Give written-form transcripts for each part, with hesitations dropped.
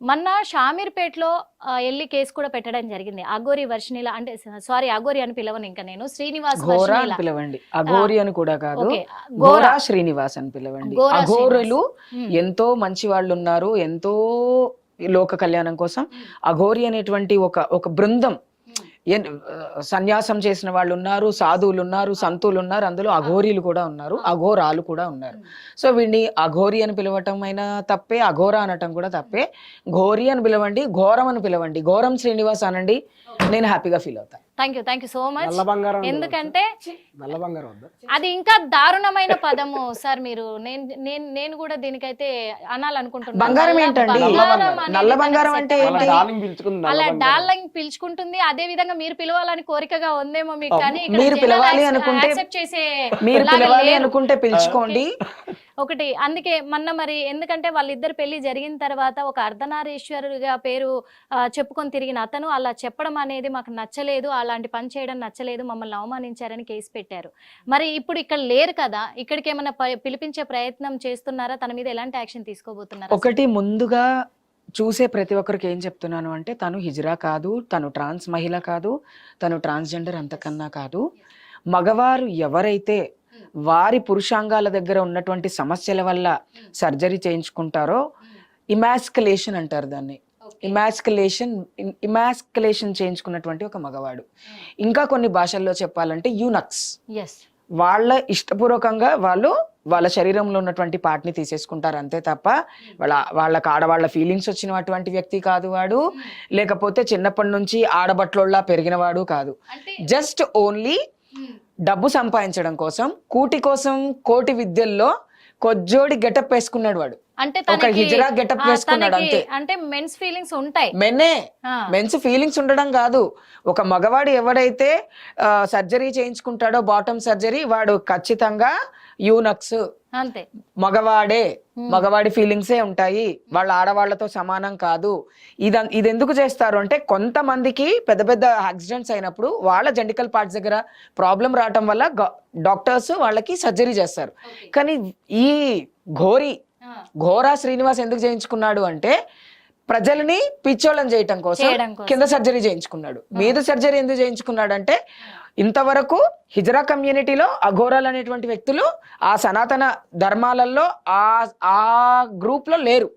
మొన్న షామీర్పేటలో ఎళ్లి కేసు కూడా పెట్టడం జరిగింది. అఘోరి వర్షిణిల అంటే సారీ అఘోరి అని పిలవను ఇంకా నేను. శ్రీనివాస్ ఘోరా అని వర్షిణిల. పిలవండి, అఘోరి అని కూడా కాదు, ఓకే. ఘోరా శ్రీనివాస్ అని పిలవండి. ఘోరా అఘోరులు శ్రీనివాస్. ఎంతో మంచి వాళ్ళు ఉన్నారు, ఎంతో లోక కళ్యాణం కోసం. అఘోరి అనేటువంటి ఒక బృందం, సన్యాసం చేసిన వాళ్ళు ఉన్నారు, సాధువులు ఉన్నారు, సంతులు ఉన్నారు, అందులో అఘోరీలు కూడా ఉన్నారు, అఘోరాలు కూడా ఉన్నారు. సో వీడిని అఘోరి అని పిలవటం అయినా తప్పే, అఘోరా అనటం కూడా తప్పే. ఘోరి అని పిలవండి, ఘోరం అని పిలవండి, ఘోరం శ్రీనివాస్ అనండి, నేను హ్యాపీగా ఫీల్ అవుతా. Thank you so much. ఎందుకంటే అది ఇంకా దారుణమైన పదము సార్. మీరు నేను కూడా దీనికైతే అనాలనుకుంటున్నాను. బంగారం ఏంటండి? నల్ల బంగారం అంటే అలా డార్లింగ్ పిలుచుకుంటుంది. అదే విధంగా మీరు పిలవాలని కోరికగా ఉందేమో మీకు, కానీ మీరు పిలవాలి అనుకుంటే చేసే మీరు పిలవాలి అనుకుంటే పిలుచుకోండి. ఒకటి అందుకే మొన్న మరి ఎందుకంటే వాళ్ళిద్దరు పెళ్లి జరిగిన తర్వాత ఒక అర్ధనారీశ్వరుగా పేరు చెప్పుకొని తిరిగిన అతను అలా చెప్పడం అనేది మాకు నచ్చలేదు, అలాంటి పని చేయడం నచ్చలేదు, మమ్మల్ని అవమానించారని కేసు పెట్టారు. మరి ఇప్పుడు ఇక్కడ లేరు కదా, ఇక్కడికి ఏమైనా పిలిపించే ప్రయత్నం చేస్తున్నారా? తన మీద ఎలాంటి యాక్షన్ తీసుకోబోతున్నారా? ఒకటి ముందుగా చూసే ప్రతి ఒక్కరికి ఏం చెప్తున్నాను అంటే, తను హిజ్రా కాదు, తను ట్రాన్స్ మహిళ కాదు, తను ట్రాన్స్జెండర్ అంతకన్నా కాదు. మగవారు ఎవరైతే వారి పురుషాంగాల దగ్గర ఉన్నటువంటి సమస్యల వల్ల సర్జరీ చేయించుకుంటారో, ఇమాస్కులేషన్ అంటారు దాన్ని. ఇమాస్కులేషన్ చేయించుకున్నటువంటి ఒక మగవాడు. ఇంకా కొన్ని భాషల్లో చెప్పాలంటే యూనక్స్. వాళ్ళ ఇష్టపూర్వకంగా వాళ్ళ శరీరంలో ఉన్నటువంటి పార్ట్ని తీసేసుకుంటారు అంతే తప్ప వాళ్ళకి ఆడవాళ్ళ ఫీలింగ్స్ వచ్చినటువంటి వ్యక్తి కాదు వాడు. లేకపోతే చిన్నప్పటి నుంచి ఆడబట్లోళ్ళ పెరిగినవాడు కాదు. జస్ట్ ఓన్లీ డబ్బు సంపాదించడం కోసం, కూటి కోసం కోటి విద్యల్లో కొజ్జోడి గెటప్ వేసుకున్నాడు వాడు. అంటే ఒక హిజరా గెటప్ వేసుకున్నాడు అంతే. అంటే మెన్స్ ఫీలింగ్స్ ఉంటాయి. మెన్స్ ఫీలింగ్స్ ఉండడం కాదు. ఒక మగవాడు ఎవడైతే సర్జరీ చేయించుకుంటాడో, బాటమ్ సర్జరీ, వాడు ఖచ్చితంగా యూనక్స్ అంతే. మగవాడే, మగవాడి ఫీలింగ్సే ఉంటాయి, వాళ్ళ ఆడవాళ్లతో సమానం కాదు. ఇది ఎందుకు చేస్తారు అంటే, కొంతమందికి పెద్ద పెద్ద యాక్సిడెంట్స్ అయినప్పుడు వాళ్ళ జెంటికల్ పార్ట్స్ దగ్గర ప్రాబ్లం రావటం వల్ల డాక్టర్స్ వాళ్ళకి సర్జరీ చేస్తారు. కానీ ఈ ఘోరా శ్రీనివాస్ ఎందుకు చేయించుకున్నాడు అంటే, ప్రజల్ని పిచ్చోళ్ళని చేయటం కోసం కింద సర్జరీ చేయించుకున్నాడు. మీద సర్జరీ ఎందుకు చేయించుకున్నాడు అంటే, ఇంతవరకు హిజరా కమ్యూనిటీలో అఘోరాలు అనేటువంటి వ్యక్తులు ఆ సనాతన ధర్మాలలో ఆ గ్రూప్ లో లేరు.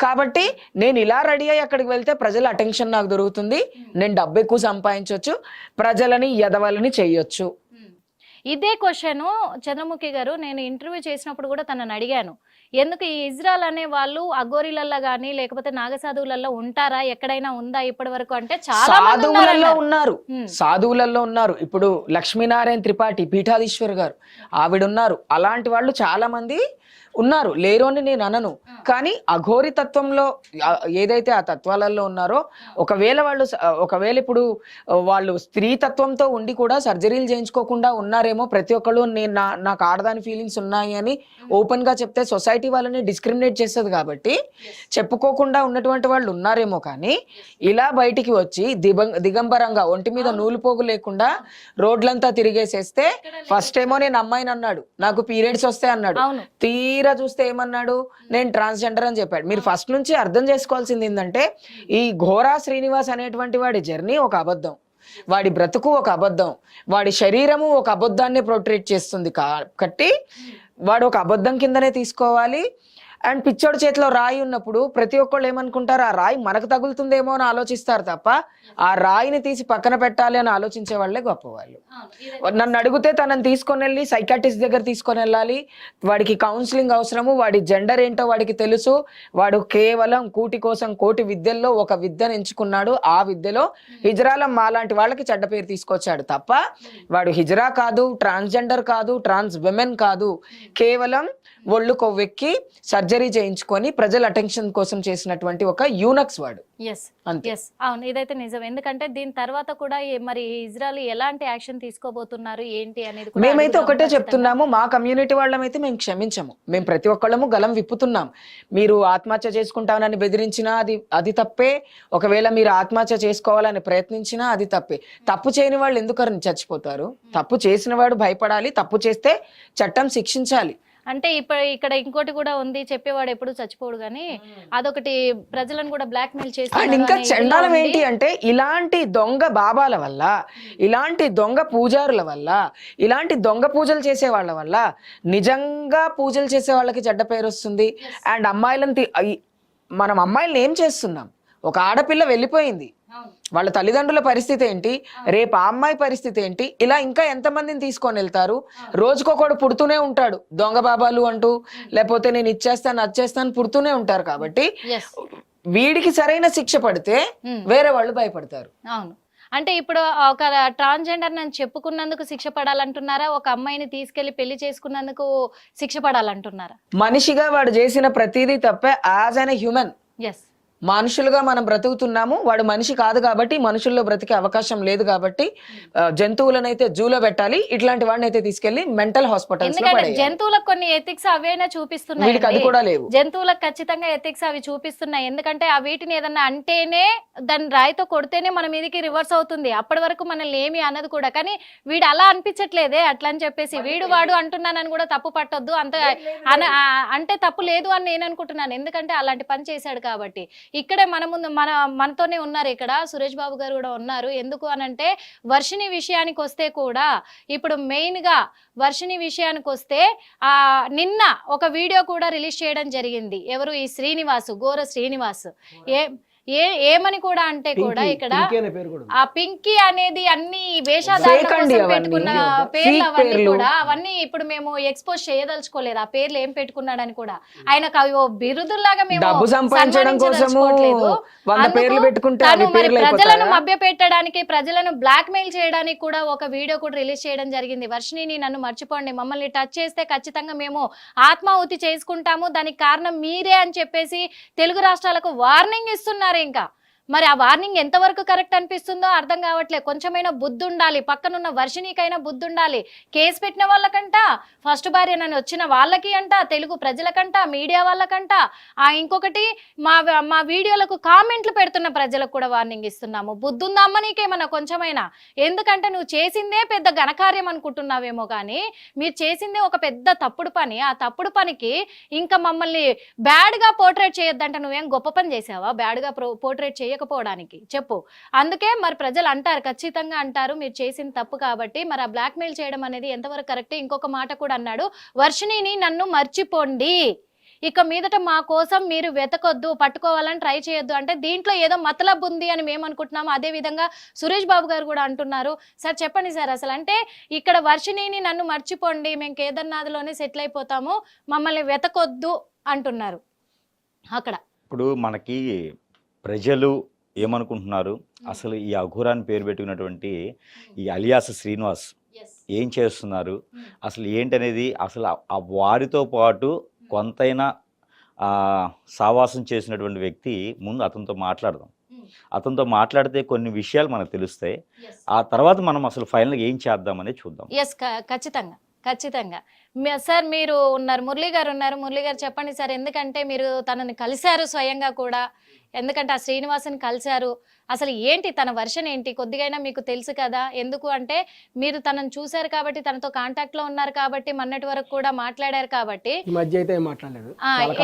కాబట్టి నేను ఇలా రెడీ అయ్యి అక్కడికి వెళ్తే ప్రజల అటెన్షన్ నాకు దొరుకుతుంది, నేను డబ్బు ఎక్కువ సంపాదించవచ్చు, ప్రజలని ఎదవలని చేయొచ్చు. ఇదే క్వశ్చన్ చంద్రముఖి గారు నేను ఇంటర్వ్యూ చేసినప్పుడు కూడా తనని అడిగాను. ఎందుకు ఈ ఇజ్రాయల్ అనే వాళ్ళు అఘోరీలల్లో గానీ లేకపోతే నాగసాధువులలో ఉంటారా, ఎక్కడైనా ఉందా ఇప్పటి వరకు అంటే? చాలా సాధువులలో ఉన్నారు. ఇప్పుడు లక్ష్మీనారాయణ త్రిపాఠి పీఠాధీశ్వర్ గారు ఆవిడ ఉన్నారు. అలాంటి వాళ్ళు చాలా మంది ఉన్నారు, లేరు అని నేను అనను. కానీ అఘోరి తత్వంలో ఏదైతే ఆ తత్వాలలో ఉన్నారో, ఒకవేళ ఇప్పుడు వాళ్ళు స్త్రీ తత్వంతో ఉండి కూడా సర్జరీలు చేయించుకోకుండా ఉన్నారేమో. ప్రతి ఒక్కళ్ళు నాకు ఆడదాని ఫీలింగ్స్ ఉన్నాయి అని ఓపెన్ గా చెప్తే సొసైటీ వాళ్ళని డిస్క్రిమినేట్ చేస్తుంది. కాబట్టి చెప్పుకోకుండా ఉన్నటువంటి వాళ్ళు ఉన్నారేమో. కానీ ఇలా బయటికి వచ్చి దిగంబరంగా ఒంటి మీద నూలు పోగు లేకుండా రోడ్లంతా తిరిగేసేస్తే, ఫస్ట్ ఏమో నేను అమ్మాయిని అన్నాడు, నాకు పీరియడ్స్ వస్తాయి అన్నాడు, తీరా చూస్తే ఏమన్నాడు, నేను ట్రాన్స్జెండర్ అని చెప్పాడు. మీరు ఫస్ట్ నుంచి అర్థం చేసుకోవాల్సింది ఏంటంటే, ఈ ఘోరా శ్రీనివాస్ అనేటువంటి వాడి జర్నీ ఒక అబద్ధం, వాడి బ్రతుకు ఒక అబద్ధం, వాడి శరీరము ఒక అబద్ధాన్ని ప్రొట్రేట్ చేస్తుంది. కాబట్టి వాడు ఒక అబద్ధం కిందనే తీసుకోవాలి. అండ్ పిచ్చోడి చేతిలో రాయి ఉన్నప్పుడు ప్రతి ఒక్కళ్ళు ఏమనుకుంటారు, ఆ రాయి మనకు తగులుతుందేమో అని ఆలోచిస్తారు తప్ప ఆ రాయిని తీసి పక్కన పెట్టాలి అని ఆలోచించే వాళ్ళే గొప్పవాళ్ళు. నన్ను అడిగితే తనని తీసుకొని వెళ్ళి సైకాట్రిస్ట్ దగ్గర తీసుకొని వెళ్ళాలి, వాడికి కౌన్సిలింగ్ అవసరము, వాడి జెండర్ ఏంటో వాడికి తెలుసు, వాడు కేవలం కూటి కోసం కోటి విద్యల్లో ఒక విద్యను ఎంచుకున్నాడు, ఆ విద్యలో హిజ్రాల మాలాంటి వాళ్ళకి చెడ్డ పేరు తీసుకొచ్చాడు తప్ప వాడు హిజ్రా కాదు, ట్రాన్స్జెండర్ కాదు, ట్రాన్స్ విమెన్ కాదు. కేవలం ఒళ్ళు కొవ్వెక్కి సర్జరీ చేయించుకొని ప్రజల అటెన్షన్ కోసం చేసినటువంటి ఒక యూనక్స్ వాడు. అవును, ఇదైతే నిజం. ఎందుకంటే దీని తర్వాత కూడా మరి ఇజ్రాయల్ ఎలాంటి యాక్షన్ తీసుకోబోతున్నారు ఏంటి అనేది మేమైతే ఒకటే చెప్తున్నాము, మా కమ్యూనిటీ వాళ్ళమైతే మేము క్షమించము. మేము ప్రతి ఒక్కళ్ళము గలం విప్పుతున్నాం. మీరు ఆత్మహత్య చేసుకుంటామని బెదిరించినా అది తప్పే, ఒకవేళ మీరు ఆత్మహత్య చేసుకోవాలని ప్రయత్నించినా అది తప్పే. తప్పు చేయని వాళ్ళు ఎందుకు చచ్చిపోతారు? తప్పు చేసిన వాడు భయపడాలి, తప్పు చేస్తే చట్టం శిక్షించాలి. అంటే ఇక్కడ ఇంకోటి కూడా ఉంది, చెప్పేవాడు ఎప్పుడు చచ్చిపోడు కానీ అదొకటి ప్రజలను కూడా బ్లాక్ మెయిల్ చేసి అండ్ ఇంకా చండాలం ఏంటి అంటే ఇలాంటి దొంగ బాబాల వల్ల, ఇలాంటి దొంగ పూజారుల వల్ల, ఇలాంటి దొంగ పూజలు చేసే వాళ్ళ వల్ల నిజంగా పూజలు చేసే వాళ్ళకి చెడ్డ పేరు వస్తుంది. అండ్ మనం అమ్మాయిలను ఏం చేస్తున్నాం? ఒక ఆడపిల్ల వెళ్ళిపోయింది, వాళ్ళ తల్లిదండ్రుల పరిస్థితి ఏంటి, రేపు ఆ అమ్మాయి పరిస్థితి ఏంటి, ఇలా ఇంకా ఎంతమందిని తీసుకొని వెళ్తారు? రోజుకొకడు పుడుతూనే ఉంటాడు దొంగ బాబాలు అంటూ, లేకపోతే నేను ఇచ్చేస్తాను వచ్చేస్తాను పుడుతూనే ఉంటారు. కాబట్టి వీడికి సరైన శిక్ష పడితే వేరే వాళ్ళు భయపడతారు. అవును. అంటే ఇప్పుడు ఒక ట్రాన్స్జెండర్ నన్ను చెప్పుకున్నందుకు శిక్ష పడాలంటున్నారా, ఒక అమ్మాయిని తీసుకెళ్లి పెళ్లి చేసుకున్నందుకు శిక్ష పడాలంటున్నారా? మనిషిగా వాడు చేసిన ప్రతిదీ తప్పే. యాజ్ అన్ హ్యూమన్, మనుషులుగా మనం బ్రతుకుతున్నాము, వాడు మనిషి కాదు కాబట్టి, మనుషుల్లో బ్రతికే అవకాశం లేదు కాబట్టి జంతువులనైతే జూలో పెట్టాలి, ఇట్లాంటి వాడిని అయితే తీసుకెళ్లి మెంటల్ హాస్పిటల్స్ లో పడేయాలి. జంతువులకు కొన్ని ఎథిక్స్ అవైనా చూపిస్తున్నాయి, అది కూడా లేవు. జంతువులకు ఖచ్చితంగా ఎథిక్స్ అవి చూపిస్తున్నాయి. ఎందుకంటే ఆ వీటిని ఏదన్నా అంటేనే, దాన్ని రాయితో కొడితేనే మన మీదకి రివర్స్ అవుతుంది. అప్పటి వరకు మనల్ని ఏమి అన్నది కూడా. కానీ వీడు అలా అనిపించట్లేదే, అట్లా అని చెప్పేసి వీడు వాడు అంటున్నానని కూడా తప్పు పట్టొద్దు, అంత అంటే తప్పు లేదు అని నేను అనుకుంటున్నాను. ఎందుకంటే అలాంటి పని చేశాడు కాబట్టి. ఇక్కడే మనతోనే ఉన్నారు, ఇక్కడ సురేష్ బాబు గారు కూడా ఉన్నారు. ఎందుకు అనంటే వర్షిణి విషయానికి వస్తే కూడా, ఇప్పుడు మెయిన్ గా వర్షిణి విషయానికి వస్తే నిన్న ఒక వీడియో కూడా రిలీజ్ చేయడం జరిగింది. ఎవరు? ఈ గోర శ్రీనివాస్. ఏమని కూడా అంటే కూడా ఇక్కడ ఆ పింకీ అనేది అన్ని వేషధారణ కోసం పెట్టుకున్న పేర్లు అవన్నీ కూడా, అవన్నీ ఇప్పుడు మేము ఎక్స్పోజ్ చేయదలుచుకోలేదు. ఆ పేర్లు ఏం పెట్టుకున్నాడని కూడా ఆయనకు అవి బిరుదులాగా మేము ప్రజలను మభ్య పెట్టడానికి, ప్రజలను బ్లాక్ మెయిల్ చేయడానికి కూడా ఒక వీడియో కూడా రిలీజ్ చేయడం జరిగింది. వర్షిణిని నన్ను మర్చిపోండి, మమ్మల్ని టచ్ చేస్తే ఖచ్చితంగా మేము ఆత్మాహుతి చేసుకుంటాము, దానికి కారణం మీరే అని చెప్పేసి తెలుగు రాష్ట్రాలకు వార్నింగ్ ఇస్తున్నారు. ఇంకా మరి ఆ వార్నింగ్ ఎంతవరకు కరెక్ట్ అనిపిస్తుందో అర్థం కావట్లేదు. కొంచెమైనా బుద్ధి ఉండాలి, పక్కనున్న వర్షిణికైనా బుద్ధి ఉండాలి. కేసు పెట్టిన వాళ్ళకంట, ఫస్ట్ భార్య నన్ను వచ్చిన వాళ్ళకి అంట, తెలుగు ప్రజలకంట, మీడియా వాళ్ళకంట, ఇంకొకటి మా వీడియోలకు కామెంట్లు పెడుతున్న ప్రజలకు కూడా వార్నింగ్ ఇస్తున్నాము. బుద్ధి ఉందా అమ్మ నీకేమన్నా కొంచెమైనా? ఎందుకంటే నువ్వు చేసిందే పెద్ద ఘనకార్యం అనుకుంటున్నావేమో, కానీ మీరు చేసిందే ఒక పెద్ద తప్పుడు పని. ఆ తప్పుడు పనికి ఇంకా మమ్మల్ని బ్యాడ్ గా పోర్ట్రేట్ చేయొద్దంటే నువ్వేం గొప్ప పని చేసావా బ్యాడ్ గా పోర్ట్రేట్ చేయకపోవడానికి? చెప్పు. అందుకే మరి ప్రజలు అంటారు, ఖచ్చితంగా అంటారు, మీరు చేసిన తప్పు కాబట్టి. మరి ఆ బ్లాక్ మెయిల్ చేయడం అనేది ఎంతవరకు కరెక్ట్? ఇంకొక మాట కూడా అన్నాడు, వర్షిణిని నన్ను మర్చిపోండి, ఇక మీదట మా కోసం మీరు వెతకొద్దు, పట్టుకోవాలని ట్రై చేయొద్దు. అంటే దీంట్లో ఏదో మతలబ్ ఉంది అని మేము అనుకుంటున్నాము. అదే విధంగా సురేష్ బాబు గారు కూడా అంటున్నారు. సార్ చెప్పండి సార్, అసలు అంటే ఇక్కడ వర్షిణిని నన్ను మర్చిపోండి, మేము కేదార్నాథ్లోనే సెటిల్ అయిపోతాము, మమ్మల్ని వెతకొద్దు అంటున్నారు. అక్కడ ఇప్పుడు మనకి ప్రజలు ఏమనుకుంటున్నారు, అసలు ఈ అఘోరాన్ని పేరు పెట్టుకున్నటువంటి ఈ అలియాస్ శ్రీనివాస్ ఏం చేస్తున్నారు, అసలు ఏంటనేది, అసలు ఆ వారితో పాటు కొంతైనా సావాసం చేసినటువంటి వ్యక్తి ముందు అతనితో మాట్లాడదాం. అతనితో మాట్లాడితే కొన్ని విషయాలు మనకు తెలుస్తాయి. ఆ తర్వాత మనం అసలు ఫైనల్గా ఏం చేద్దామని చూద్దాం. ఖచ్చితంగా సార్ మీరు ఉన్నారు, మురళి గారు ఉన్నారు. మురళి గారు చెప్పండి సార్, ఎందుకంటే మీరు తనని కలిశారు స్వయంగా కూడా, ఎందుకంటే ఆ శ్రీనివాసుని కలిశారు. అసలు ఏంటి తన వర్షన్ ఏంటి కొద్దిగైనా మీకు తెలుసు కదా? ఎందుకు అంటే మీరు తనను చూశారు కాబట్టి, తనతో కాంటాక్ట్ లో ఉన్నారు కాబట్టి, మొన్నటి వరకు కూడా మాట్లాడారు కాబట్టి. ఈ మధ్య అయితే మాట్లాడలేదు.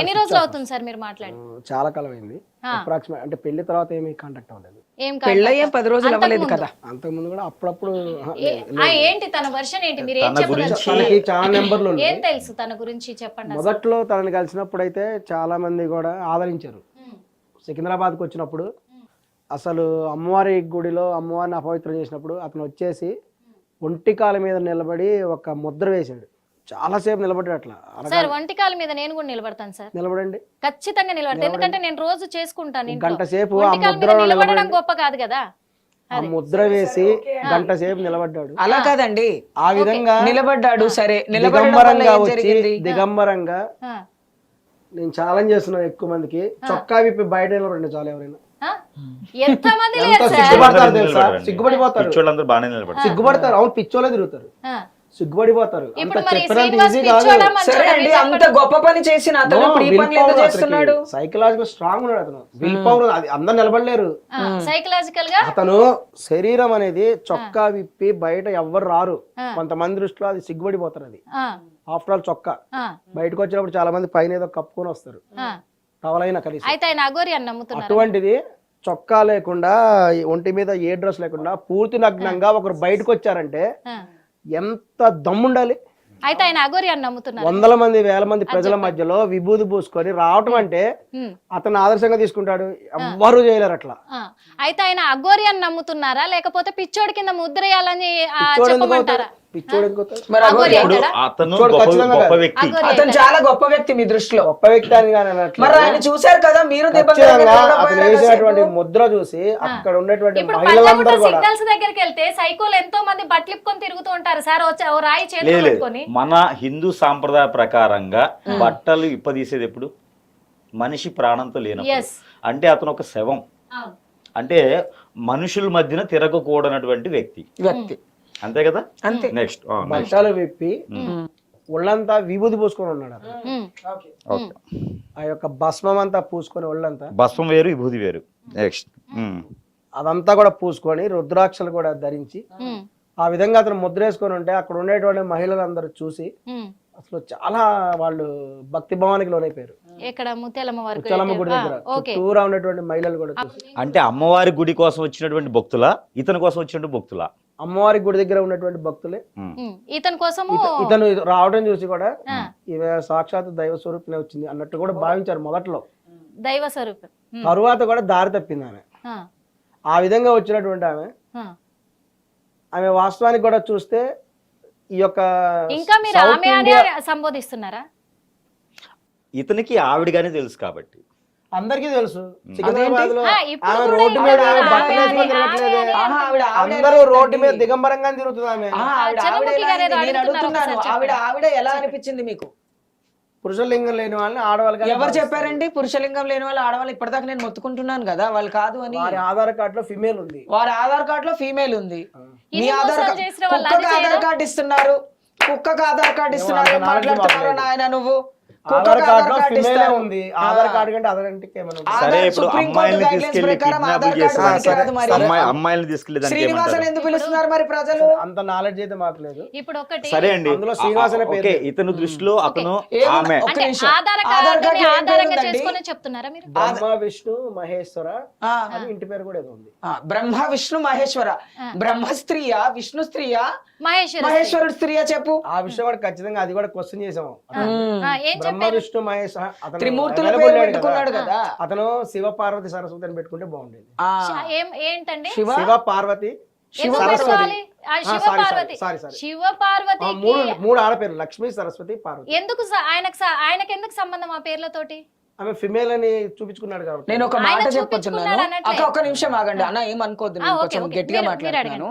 ఎన్ని రోజులు అవుతుంది సార్ మీరు మాట్లాడి? చాలా కాలం అయింది. అప్రాక్సిమేట్ అంటే పెళ్లి తర్వాత ఏమీ కాంటాక్ట్ అవ్వలేదు. పెళ్ళయ్యే 10 రోజులు అవ్వలేదు కదా. అంతకు ముందు కూడా అప్పుడప్పుడు. ఏంటి తన వర్షన్ ఏంటి? మీరు ఏం చెప్పారు? చాలా నెంబర్లు ఏం తెలుసు తన గురించి చెప్పండి. మొదట్లో తనని కలిసినప్పుడు అయితే చాలా మంది కూడా ఆదరించారు. సికింద్రాబాద్కి వచ్చినప్పుడు అసలు అమ్మవారి గుడిలో అమ్మవారిని అపవిత్రం చేసినప్పుడు అతను వచ్చేసి ఒంటికాల మీద నిలబడి ఒక ముద్ర వేసాడు. చాలాసేపు నిలబడ్డాడు. అట్లా సార్ ఒంటికాల మీద నేను కూడా నిలబడతాను సార్. నిలబడండి, ఖచ్చితంగా నిలబడతాను. ఎందుకంటే నేను రోజు చేసుకుంటాను. గంట సేపు నిలబడడం గొప్ప కాదు కదా. ఆ ముద్ర వేసి గంట సేపు నిలబడ్డాడు. అలా కాదండి, ఆ విధంగా నిలబడ్డాడు. సరే, దిగంబరంగా వచ్చి దిగంబరంగా నేను ఛాలెంజ్ చేస్తున్నాను ఎక్కువ మందికి, చొక్కా విప్పి బయట నిలబడండి చాలు. ఎవరైనా సిగ్గుపడతారు తెలుసా? సిగ్గుపడిపోతారు, సిగ్గుపడతారు. అవును, పిచ్చోళ్ళే తిరుగుతారు, సిగ్గుపడిపోతారు. అంత చెప్పినంత ఈజీ కాదు. అంత గొప్ప పని చేసిన సైకలాజికల్ స్ట్రాంగ్ ఉన్నాడు అతను. విల్ పవర్, అది అందరు నిలబడలేరు. సైకలాజికల్ గా అతను శరీరం అనేది చొక్కా విప్పి బయట ఎవ్వరు రారు. కొంతమంది దృష్టిలో అది సిగ్గుపడిపోతారు. అది ఆఫ్టర్ ఆల్ చొక్కా ఆ, బయటకు వచ్చినప్పుడు చాలా మంది పైన ఏదో కప్పుకొని వస్తారు ఆ. టవలైనా కలిసి. అయితే ఆయన అఘోరి అని నమ్ముతున్నారు. అటువంటిది చొక్కా లేకుండా ఒంటి మీద ఏ డ్రెస్ లేకుండా పూర్తి నగ్నంగా ఒకరు బయటకు వచ్చారంటే ఎంత దమ్ముండాలి. అయితే ఆయన అఘోరి అని నమ్ముతున్నారు. వందల మంది వేల మంది ప్రజల మధ్యలో విభూది పూసుకొని రావటం అంటే అతను ఆదర్శంగా తీసుకుంటాడు. ఎవ్వరూ చేయలేరు అట్లా. అయితే ఆయన అఘోరి అని నమ్ముతున్నారా లేకపోతే పిచ్చోడి కింద ముద్రేయాలని పిచ్చోడు ఎందుకు చెప్పమంటారా? అవుతాడు? పిచ్చోడు ఎందుకు అవుతాడు? మరి అఘోరి ఇప్పుడు అంటారా? అతను చూడు, గొప్ప ఖచ్చితంగా గొప్ప కాదు. వ్యక్తి. అఘోరి అతను అంటారా? చాలా గొప్ప వ్యక్తి మీ దృష్టిలో. గొప్ప వ్యక్తి అని కానీ అనట్లేదు. మరి ఆయన చూశారు కదా మీరు అతను వేసినటువంటి ముద్ర చూసి అక్కడ ఉన్నటువంటి ఇప్పుడు మహిళలందరూ పంచముట్ల కూడా సిగ్నల్స్ దగ్గరికి వెళ్తే సైకోలు ఎంతో మంది బట్టలిప్పుకొని తిరుగుతూ ఉంటారు సార్. ఓ రాయి చేతిలో లేదు పెట్టుకొని. మన హిందూ సాంప్రదాయ ప్రకారంగా బట్టలు ఇప్పదీసేది ఎప్పుడు మనిషి ప్రాణంతో లేనప్పుడు. Yes. అంటే అతను ఒక శవం, అవును. అంటే మనుషుల మధ్యన తిరగకూడనటువంటి వ్యక్తి, అంతే కదా. అంతే. నెక్స్ట్ బట్టలు విప్పి ఒళ్ళంతా విభూది పూసుకొని ఉన్నాడు అతను. ఓకే, ఆ యొక్క భస్మం అంతా పూసుకొని ఒళ్ళంతా భస్మం వేరు విభూది వేరు. నెక్స్ట్ అదంతా కూడా పూసుకొని రుద్రాక్షలు కూడా ధరించి ఆ విధంగా అతను ముద్ర వేసుకొని ఉంటే అక్కడ ఉండేటువంటి మహిళలందరూ చూసి అసలు చాలా వాళ్ళు భక్తి భావానికి లోనైపోయారు. ఇక్కడ ముత్యాలమ్మ వారికి ముత్యాలమ్మ గుడి దగ్గర ఓకే. చుట్టూరా ఉన్నటువంటి మహిళలు కూడా చూసి అంటే అమ్మవారి గుడి కోసం వచ్చినటువంటి భక్తుల, ఇతని కోసం వచ్చినటువంటి భక్తుల, అమ్మవారి గుడి దగ్గర ఉన్నటువంటి భక్తులే ఇతని కోసము ఇతను రావడం చూసి కూడా ఈమె సాక్షాత్ దైవ స్వరూపిణి వచ్చింది అన్నట్టు కూడా భావించారు మొదట్లో. దైవ స్వరూపం. తరువాత కూడా దారి తప్పింది ఆమె. ఆ విధంగా వచ్చినటువంటి ఆమె వాస్తవానికి కూడా చూస్తే ఈ యొక్క ఇంకా మీరు ఆమె అనే సంబోధిస్తున్నారా? ఇతనికి ఆవిడగానే తెలుసు కాబట్టి అందరికీ తెలుసు. సికింద్రాబాద్ లో ఇప్పుడు ఆమె కూడా రోడ్డు ఇంకా మీద ఆమె బట్టలు ఆమె వేసుకొని ఆమె తిరగట్లేదే. ఆమె అందరూ రోడ్డు మీద దిగంబరంగా తిరుగుతుంది ఆమె. చంద్రముఖి గారు ఏదో నేను అడుగుతున్నారు, అడుగుతున్నాను, ఒకసారి ఆవిడ ఎలా అనిపించింది మీకు? పురుషలింగం లేని వాళ్ళని ఆడవాళ్ళకి ఎవరు చెప్పారండి పురుషలింగం లేని వాళ్ళు ఆడవాళ్ళు? ఇప్పటిదాకా నేను మొత్తుకుంటున్నాను కదా వాళ్ళు కాదు అని. వారి ఆధార్ కార్డు లో ఫిమేల్ ఉంది. వారి ఆధార్ కార్డు లో ఫీమేల్ ఉంది. మీ ఇన్ని ఆధార్ మోసాలు చేసిన వాళ్ళు కుక్కకు అది ఆధార్ కార్డు ఇస్తున్నారు, కుక్కకు ఆధార్ కార్డు ఇస్తున్నారు. ఏం మాట్లాడుతున్నారు నాయన నువ్వు? ఆధార్ కార్డు లో ఫిమేల్ ఉంది. ఆధార్ కార్డు కంటే అదర్ ఇంటికి ఏమైనా సరే ఇప్పుడు అమ్మాయిల్ని తీసుకెళ్లి కిడ్నాప్ చేస్తారు, అమ్మాయిల్ని తీసుకెళ్లి దానికి శ్రీనివాసన్ ఏమంటారు? ఎందుకు పిలుస్తున్నారు మరి ప్రజలు? అంత నాలెడ్జ్ అయితే మాకు లేదు. ఇప్పుడు ఒకటి సరే అండి, అందులో శ్రీనివాస్ అనే పేరు ఓకే, ఇతని దృష్టిలో అతను ఏముంది? ఆమె ఒక్క అంటే నిమిషం. ఆధార్ ఆధార్ కార్డుని కార్డులో ఏం ఆధారంగా పేరు ఉందండి? చేసుకొని చెప్తున్నారా మీరు? బ్రహ్మ విష్ణు మహేశ్వర ఆ, అని ఇంటి పేరు కూడా ఏదో ఉంది. బ్రహ్మ విష్ణు మహేశ్వర. బ్రహ్మ స్త్రీయా విష్ణు స్త్రీయా మహేశ్వర మహేశ్వరుడు స్త్రీయా చెప్పు. ఆ విషయం కూడా ఖచ్చితంగా అది కూడా క్వశ్చన్ చేసాము. ఏం బ్రహ్మ చెప్పారు? విష్ణు మహేశ్వర అతను త్రిమూర్తుల available పేరు లేడు పెట్టుకున్నాడు కదా. కదా. అతను శివ పార్వతి సరస్వతి అని పెట్టుకుంటే బాగుండేది. ఆ, ఏంటండి శివ శివ పార్వతి ఎందుకు సరస్వతి. పెట్టుకోవాలి? Shiva sorry Parvathi sorry sorry Shiva Parvathi మూడు ఆడపేర్లు లక్ష్మి సరస్వతి పార్వతి. ఎందుకు ఆయనకు ఎందుకు సంబంధం ఆ పేర్లతోటి? ఆమె ఫిమేల్ అని చూపించుకున్నాడు కాబట్టి. నేను ఒక ఆయన మాట చూపించుకున్నాడు చెప్పుతున్నాను అన్నట్లే. అక్క, ఒక్క నిమిషం ఆగండి అన్న, ఏమనుకోద్దు, నేను ఓకే, కొంచెం ఓకే. గట్టిగా మీరు మాట్లాడుతున్నాను.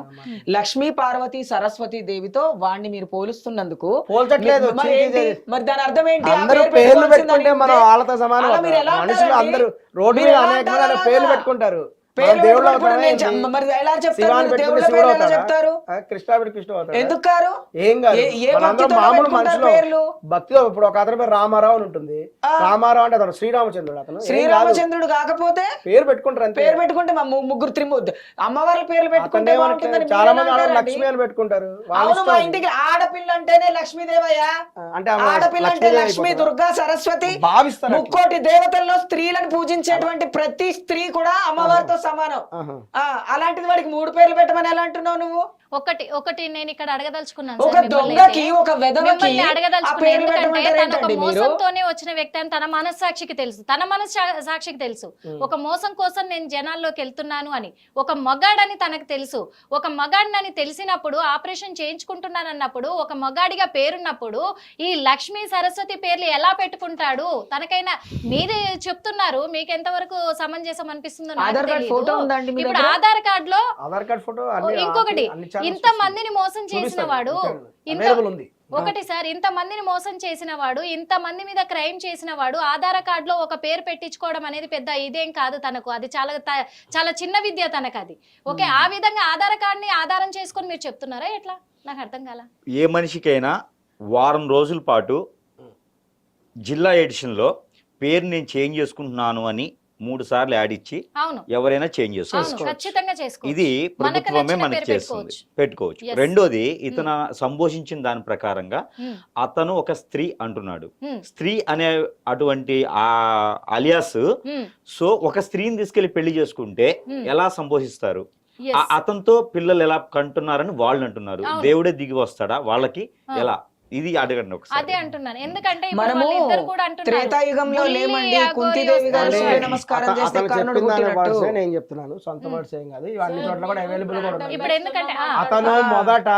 లక్ష్మీ పార్వతి సరస్వతి దేవితో వాడిని మీరు పోలుస్తున్నందుకు పోల్చట్లేదు. మరి ఏంటి? మరి దాని అర్థం ఏంటి? ఆ అందరూ పేరు పేర్లు పెట్టుకోవాల్సిందని పెట్టుకుంటే మనం ఉంటే వాళ్ళతో సమానం అలా మీరు ఎలా అవుతాం. మనుషులు అంటారండి? అందరూ రోడ్డు మీరు మీద ఎలా అనేక అంటారు పేర్లు అలాగా? పెట్టుకుంటారు. పేర్లు దేవుళ్ళు పెట్టుకుంటే అవుతారా నేను ఏంటి? మరి ఎలా చెప్తారు? శివాని మీరు పెట్టుకుంటే దేవుళ్ళ శివుడు పేర్లు ఎలా అవుతాడా? చెప్తారు? కృష్ణావిడి కృష్ణ అవుతాడు. ఎందుకు కారు? ఏం కాదు. ఏ మనందరూ భక్తితో మామూలు పెట్టుకుంటారు మనుషులు. పేర్లు? భక్తితో ఇప్పుడు ఒక అతని పేరు రామారావు అని ఉంటుంది. రామారావు అంటే అతను శ్రీరామచంద్రుడు. అతను ఏం కాదు. శ్రీరామచంద్రుడు కాకపోతే పేరు పెట్టుకుంటారు అంతే. పేరు పెట్టుకుంటే మా ముగ్గురు త్రిమూర్తి అమ్మవారి పేర్లు పెట్టుకుంటే అతనే బాగుంటుందని మీరు చాలా ఎలా మంది ఆడవాళ్ళు అంటారండి? లక్ష్మి అని పెట్టుకుంటారు. వాళ్ళ అవును, మా ఇష్టం. ఇంటికి ఆడపిల్ల అంటేనే లక్ష్మీదేవయ్య. అంటే ఆమె ఆడపిల్ల అంటే లక్ష్మీదేవి లక్ష్మీ, అయిపోతారా? దుర్గా, సరస్వతి, భావిస్తారు అట్లా. ముక్కోటి దేవతల్లో స్త్రీలను పూజించేటువంటి ప్రతి స్త్రీ కూడా అమ్మవారితో సమానం. ఆహా. అలాంటిది వాడికి 3 పేర్లు పెట్టమని ఎలా అంటున్నావు నువ్వు? ఒకటి నేను ఇక్కడ అడగదలుచుకున్నాను ఒక సార్ మిమ్మల్ని దొంగకి అయితే. ఒక వెధవకి మిమ్మల్ని ఆ అడగదలుచుకున్నాను పేర్లు ఎందుకంటే పెట్టమంటారు తన ఒక ఏంటండి మీరు? మోసంతోనే వచ్చిన వ్యక్తి అని తన మనస్సాక్షికి తెలుసు. తన మనస్సాక్షికి తెలుసు ఒక మోసం కోసం నేను జనాల్లోకి వెళ్తున్నాను అని. ఒక మగాడని తనకు తెలుసు. ఒక మగాడినని తెలిసినప్పుడు ఆపరేషన్ చేయించుకుంటున్నాను అన్నప్పుడు, ఒక మగాడిగా పేరున్నప్పుడు ఈ లక్ష్మీ సరస్వతి పేర్లు ఎలా పెట్టుకుంటాడు? తనకైనా మీరే చెప్తున్నారు, మీకు ఎంతవరకు సమంజసం అనిపిస్తుందో నాకు ఆధార్ కార్డ్ తెలీదు. ఫోటో ఉందండి మీ ఇప్పుడు దగ్గర? ఆధార్ కార్డ్ లో ఆధార్ కార్డ్ ఫోటో ఇంకొకటి ఇంత మందిని మోసం చేసిన వాడు ఉంది. ఒకటి సార్, ఇంత మందిని మోసం చేసిన వాడు, ఇంత మంది మీద క్రైమ్ చేసిన వాడు ఆధార్ కార్డ్ లో ఒక పేరు పెట్టించుకోవడం అనేది పెద్ద ఇదేం కాదు తనకు. అది చాలా చిన్న విద్య తనకు అది. ఓకే, ఆ విధంగా ఆధార్ కార్డ్ ని ఆధారం చేసుకొని మీరు చెప్తున్నారా ఎట్లా? నాకు అర్థం కాల. ఏ మనిషికైనా వారం రోజుల పాటు జిల్లా ఎడిషన్లో పేరు నేను చేంజ్ చేసుకుంటున్నాను అని 3 సార్లు యాడ్ ఇచ్చి అవును ఎవరైనా చేంజ్ అవును చేసుకోవచ్చు. ఖచ్చితంగా చేసుకోవచ్చు. ఇది మనకు ప్రభుత్వమే నచ్చిన మనకి పేరు చేస్తుంది, పెట్టుకోవచ్చు. పెట్టుకోవచ్చు. Yes. రెండోది ఇతను సంభోషించిన దాని ప్రకారంగా ఉమ్, అతను ఒక స్త్రీ అంటున్నాడు. ఉమ్, స్త్రీ అనే అటువంటి ఆ అలియాస్, ఉమ్, సో ఒక స్త్రీని తీసుకెళ్లి పెళ్లి చేసుకుంటే ఉమ్. ఎలా సంభోషిస్తారు, Yes. అతనితో పిల్లలు ఎలా కంటున్నారని వాళ్ళు అంటున్నారు. అవును. దేవుడే దిగి వస్తాడా వాళ్ళకి ఆ. ఎలా, ఇది అడగండి అదే ఒకసారి. అంటున్నాను. ఎందుకంటే ఇప్పుడు మనము వాళ్ళిద్దరు కూడా అంటున్నారు త్రేతాయుగంలో బుల్లి లేమండి. అఘోరి కుంతిదేవి గారు వస్తారు. సూర్య నమస్కారం చేస్తే అతను కర్ణుడు చెప్పిన దాని పుట్టినట్టు. వర్డ్సే నేను చెప్తున్నాను, సొంత వర్డ్స్ ఏం కాదు, ఇవన్నీ చోట్ల కూడా అవైలబుల్ కూడా ఉన్నాయి. ఇప్పుడు ఎందుకంటే అతను మొదట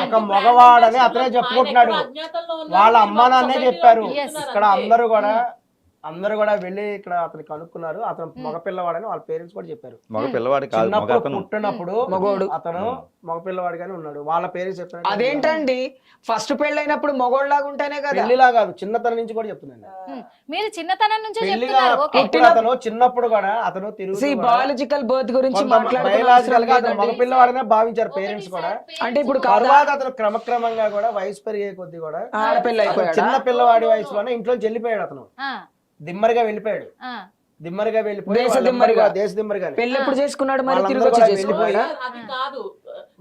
ఒక మగవాడని అతనే చెప్పుకుంటున్నాడు, వాళ్ళ అమ్మ నాన్నే చెప్పారు. Yes. ఇక్కడ అందరూ కూడా వెళ్ళి ఇక్కడ అతను కనుక్కున్నారు, అతను మగపిల్లవాడని వాళ్ళ పేరెంట్స్ కూడా చెప్పారు. మగ పిల్లవాడు కాదు, మగ చిన్నప్పుడు అతను. పుట్టినప్పుడు మగోడు. అతను మగపిల్లవాడిగానే ఉన్నాడు, వాళ్ళ పేరెంట్స్ చెప్పారు. అదేంటండి ఫస్ట్ పెళ్ళైనప్పుడు మొగోళ్ళలాగా ఉంటేనే కదా. పెళ్లిలా కాదు, చిన్నతనం నుంచి కూడా చెప్తున్నాను. ఉమ్, మీరు చిన్నతనం నుంచే పెళ్లిగా చెప్తున్నారు. ఓకే పుట్టిన అతను చిన్నప్పుడు కూడా అతను తిరుగుతూ కూడా బయాలజికల్ బర్త్ గురించి బయలాజికల్ గా అతను మాట్లాడుతున్నారు. మగపిల్లవాడనే భావించారు పేరెంట్స్ కూడా. అంటే ఇప్పుడు కాదా? తర్వాత అతను క్రమక్రమంగా కూడా వయసు పెరిగే కొద్ది కూడా ఆడపిల్ల అతను అయిపోయాడా? చిన్న పిల్లవాడి వయసులోనే ఇంట్లో వెళ్ళిపోయాడు. అతను ఆ, దిమ్మరిగా వెళ్ళిపోయాడు, ఆ, దిమ్మరిగా వెళ్ళిపోయి దేశ వాళ్ళందరూ దిమ్మరిగా. కూడా దేశ దిమ్మరిగానే పెళ్లి ఎప్పుడు చేసుకున్నాడు మరి? వాళ్ళందరూ తిరిగి వచ్చి కూడా చేసుకున్నాడా? అది కాదు,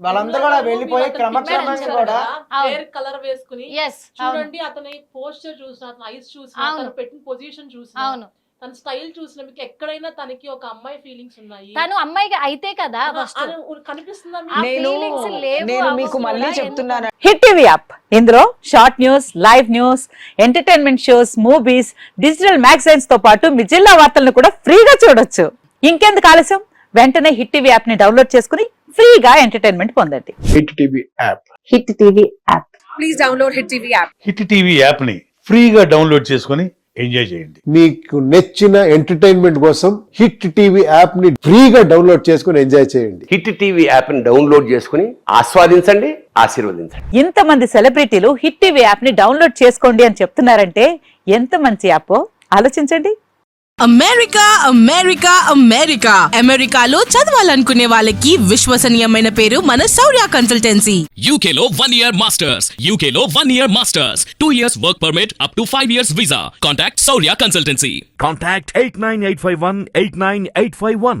వాళ్ళందరూ కూడా వెళ్ళిపోయి క్రమక్రమంగా కూడా హెయిర్ కలర్ వేసుకుని yes, అవును చూడండి, అతని పోస్టర్ చూసిన, అతని ఐస్ చూసిన, అవును. అతను పెట్టిన పొజిషన్ చూసిన, అవును. తన స్టైల్ చూసిన, మీకు ఎక్కడైనా తనకి ఒక అమ్మాయి ఫీలింగ్స్ ఉన్నాయి తను అమ్మాయిగా అయితే కదా ఫస్ట్ అని కనిపిస్తుందా ఆ మీకు? feelings లేవు, నేను అవ్వవు మీకు మళ్ళీ కూడా. చెప్తున్నాను, హిట్ టీవీ యాప్ ఇందులో short news, live news, entertainment shows, movies, digital magazines తో పాటు మీ జిల్లా వార్తలను కూడా ఫ్రీగా చూడొచ్చు. ఇంకెందుకు ఆలస్యం, వెంటనే హిట్ టీవీ యాప్ ని డౌన్లోడ్ చేసుకుని ఫ్రీగా ఎంటర్టైన్మెంట్ పొందండి. Hit TV app. Hit TV app. Hit TV app ని ఫ్రీగా డౌన్లోడ్ చేసుకొని ఎంజాయ్ చేయండి. మీకు నచ్చిన ఎంటర్టైన్మెంట్ కోసం హిట్ టీవీ యాప్ ని ఫ్రీగా డౌన్లోడ్ చేసుకుని ఎంజాయ్ చేయండి. హిట్ టీవీ యాప్ ని డౌన్లోడ్ చేసుకుని ఆస్వాదించండి, ఆశీర్వదించండి. ఇంతమంది సెలబ్రిటీలు హిట్ టీవీ యాప్ ని డౌన్లోడ్ చేసుకోండి అని చెప్తున్నారంటే ఎంత మంచి యాప్ ఆలోచించండి. అమెరికాలో చదవాలనుకునే వాళ్ళకి విశ్వసనీయమైన పేరు మన శౌర్య కన్సల్టెన్సీ. UK లో 1 year masters. UK లో 1 year masters. 2 years work permit up to 5 years visa. Contact Saurya Consultancy. Contact 89851 89851.